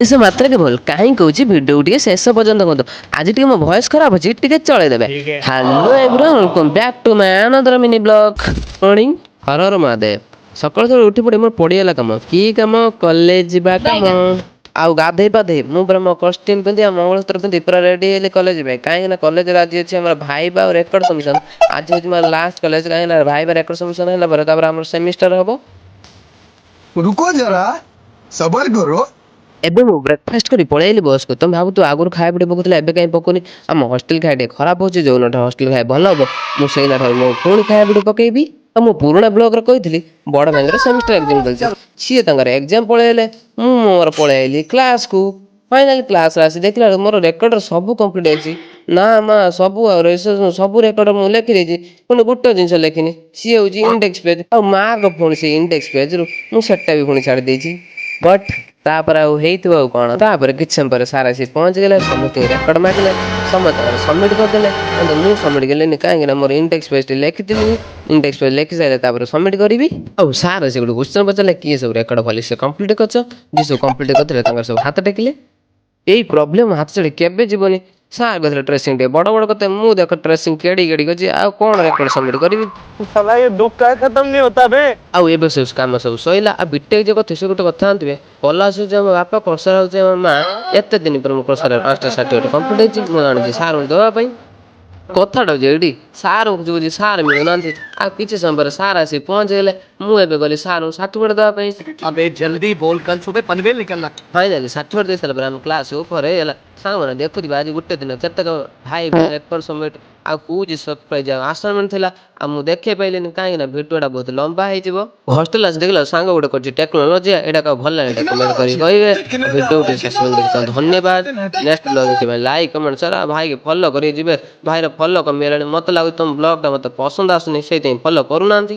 ସେ ମାତ୍ରାକେ ଭଲ କାହିଁ କହୁଛି ଭିଡ଼ିଓ ଟିକେ ଶେଷ ପର୍ଯ୍ୟନ୍ତ ଦେଖନ୍ତୁ। ଆଜି ଟିକେ ମୋ ଭଏସ୍ ଖରାପ ଅଛି ଟିକେ ଚଳେଇଦେବେ। Hello everyone welcome back to my another mini vlog. Morning Har Har Mahadev. ସକାଳୁ ସକାଳୁ ଉଠି ପଡ଼ି ମୋର ପଡ଼ିଗଲା କାମ। କି କାମ? କଲେଜ ଯିବା କାମ। ଆଉ ଗାଧେଇ ପାଧେଇ ମୁଁ ପୁରା ମୋ କଷ୍ଟ୍ୟୁମ୍ ପିନ୍ଧି ଆଉ ମଙ୍ଗଳସୂତ୍ର ପିନ୍ଧି ପୁରା ରେଡ଼ି ହେଲି କଲେଜ ପାଇଁ। କାହିଁକି ନା କଲେଜରେ ଆଜି ଅଛି ଆମର ଭାଇବା ଆଉ ରେକର୍ଡ଼ ସବମିସନ୍। ଆଜି ହେଉଛି ମୋର ଲାଷ୍ଟ କଲେଜ କାହିଁକି ନା ଭାଇବା ରେକର୍ଡ଼ ସବମିସନ୍ ହେଲା ପରେ ତାପରେ ଆମର ସେମିଷ୍ଟାର ହବ। रुको जरा सबर करो। ଏବେ ମୁଁ ବ୍ରେକଫାଷ୍ଟ କରି ପଳେଇ ଆଇଲି ବସ୍‌କୁ। ତମେ ଭାବୁଥିବ ଆଗରୁ ଖାଇବା ପିଇବା ପକଉଥିଲା ଏବେ କାହିଁ ପକଉନି। ଆମ ହଷ୍ଟେଲ ଖାଇବା ଟିକେ ଖରାପ ହେଉଛି ଯୋଉଦିନଠୁ ହଷ୍ଟେଲ ଖାଇବା ଭଲ ହବ ମୁଁ ସେଇଦିନଠାରୁ ମୁଁ ପୁଣି ଖାଇବା ପିଇବା ପକେଇବି। ଆଉ ମୁଁ ପୁରୁଣା ବ୍ଲଗ୍‌ରେ କହିଥିଲି ବଡ଼ ଭାଇଙ୍କର ସେମିଷ୍ଟାର ଏକ୍ଜାମ୍ ଚାଲିଛି। ସିଏ ତାଙ୍କର ଏକ୍ଜାମ୍ ପଳେଇଲେ ମୁଁ ମୋର ପଳେଇ ଆଇଲି କ୍ଲାସ୍‌କୁ। ଫାଇନାଲି କ୍ଲାସ୍‌ରେ ଆସି ଦେଖିଲା ବେଳକୁ ମୋର ରେକର୍ଡର ସବୁ କମ୍ପ୍ଲିଟ୍ ହେଇଛି। ନା ମା ସବୁ ଆଉ ରେଜିଷ୍ଟ୍ରେସନ୍ ସବୁ ରେକର୍ଡ ମୁଁ ଲେଖିଦେଇଛି। ପୁଣି ଗୋଟେ ଜିନିଷ ଲେଖିନି ସିଏ ହେଉଛି ଇଣ୍ଡେକ୍ସ ପେଜ୍ ଆଉ ମାର୍କ ପୁଣି ସେଇ ଇଣ୍ଡେକ୍ସ ପେଜ୍‌ରୁ ମୁଁ ସେଟା ବି ପୁଣି ଛାଡ଼ି ଦେଇଛି। ବଟ୍ ତାପରେ ଆଉ ହେଇଥିବ ଆଉ କ'ଣ। ତାପରେ କିଛି ସମୟ ପରେ ସାର୍ ଆସି ପହଞ୍ଚିଗଲେ ସମସ୍ତଙ୍କୁ ରେକର୍ଡ ମାଗିଲେ ସମସ୍ତଙ୍କର ସବମିଟ୍ କରିଦେଲେ। କିନ୍ତୁ ମୁଁ ସବମିଟ୍ କଲିନି କାହିଁକି ନା ମୋର ଇଣ୍ଡେକ୍ସ ପେଜ୍‌ଟି ଲେଖିଥିଲି। ଇଣ୍ଡେକ୍ସ ପେଜ୍ ଲେଖି ସାରିଲେ ତାପରେ ସବମିଟ୍ କରିବି। ଆଉ ସାର୍ ଆସି ଗୋଟେ କ୍ୱେଶ୍ଚନ୍ ପଚାରିଲେ କିଏ ସବୁ ରେକର୍ଡ ଭଲସେ କମ୍ପ୍ଲିଟ୍ କରିଛ। ଯିଏ ସବୁ କମ୍ପ୍ଲିଟ୍ କରିଥିଲେ ତାଙ୍କର ସବୁ ହାତ ଟେକିଲେ। ଏଇ ପ୍ରୋବ୍ଲେମ୍ ହାତ ଛାଡ଼ି କେବେ ଯିବନି। ସାର୍ କହିଥିଲେ ଟ୍ରେସିଂ ଟିକେ ବଡ଼ ବଡ଼ କଥା ମୁଁ ଦେଖ ଟ୍ରେସିଂ କେଡ଼ି କେଡ଼ି କରିଛି ଆଉ କ'ଣ ରେକର୍ଡ ସବମିଟ୍ କରିବି। साला ये दुख का खत्म नहीं होता बे। ଆଉ ଏବେ ସବୁ କାମ ସବୁ ସଇଲା। ଆଉ ବିଟେକ୍ ଯେ କରିଥିବେ ସେ ଗୋଟେ କଥା ଜାଣିଥିବେ ପଲାଶ ହେଉଛି ଆମ ବାପା କସାର ହେଉଛି ଆମ ମା। ଏତେ ଦିନ ପରେ ମୁଁ କସାର 5ଟା ସାର୍ଟିଫିକେଟ୍ କମ୍ପ୍ଲିଟ୍ ହେଇଛି ମୁଁ ଆଣିଛି ସାର୍ଙ୍କୁ ଦେବା ପାଇଁ। କଥାଟା ହେଉଛି ଏଇଠି ସାର୍ଙ୍କୁ ଖୋଜୁଛି ସାର୍ ମିଳୁନାହାନ୍ତି। ଆଉ କିଛି ସମୟ ପରେ ସାର୍ ଆସି ପହଞ୍ଚିଗଲେ। ମୁଁ ଏବେ ଗଲି ସାର୍ଙ୍କୁ ସାର୍ଟିଫିକେଟ୍ ଦେବା ପାଇଁ। अबे जल्दी बोल कल सुबह पनवेल निकलना। ଫାଇନାଲି ସାର୍ଟିଫିକେଟ୍ ଦେଇ ସାରିଲା ପରେ ଆମ କ୍ଲାସ୍ ଉପରେ ହେଲା ସାଙ୍ଗମାନେ ଦେଖୁଥିବେ ଆଜି ଗୋଟେ ଦିନ କେତେକ ଭାଇ ରେକର୍ଡ ସବମିଟ୍ ଆଉ କହୁଛି ସରପ୍ରାଇଜ୍ ଆଉ ଆସାଇନମେଣ୍ଟ ଥିଲା। ଆଉ ମୁଁ ଦେଖେଇ ପାଇଲିନି କାହିଁକି ନା ଭିଡ଼ିଓଟା ବହୁତ ଲମ୍ବା ହେଇଯିବ। ହଷ୍ଟେଲ ଆସି ଦେଖିଲା ସାଙ୍ଗ ଗୋଟେ କରିଛି ଟେକ୍ନୋଲୋଜି ଏଇଟା କାହାକୁ ଭଲ ଲାଗେ ଏଇଟା କମେଣ୍ଟ କରି କହିବେ। ଭିଡ଼ିଓଟି ଶେଷ ପର୍ଯ୍ୟନ୍ତ ଦେଖିଥିବାରୁ ଧନ୍ୟବାଦ। ନେକ୍ସଟ ବ୍ଲଗ୍ ଦେଖିବା ଲାଇକ୍ କମେଣ୍ଟ ସାର୍ ଭାଇକି ଫଲୋ କରିକି ଯିବେ। ଭାଇର ଫଲୋ କମିଗଲାଣି ମୋତେ ଲାଗୁଛି ତମ ବ୍ଲଗ୍ଟା ମୋତେ ପସନ୍ଦ ଆସୁନି ସେଇଥିପାଇଁ ଫଲୋ କରୁନାହାନ୍ତି।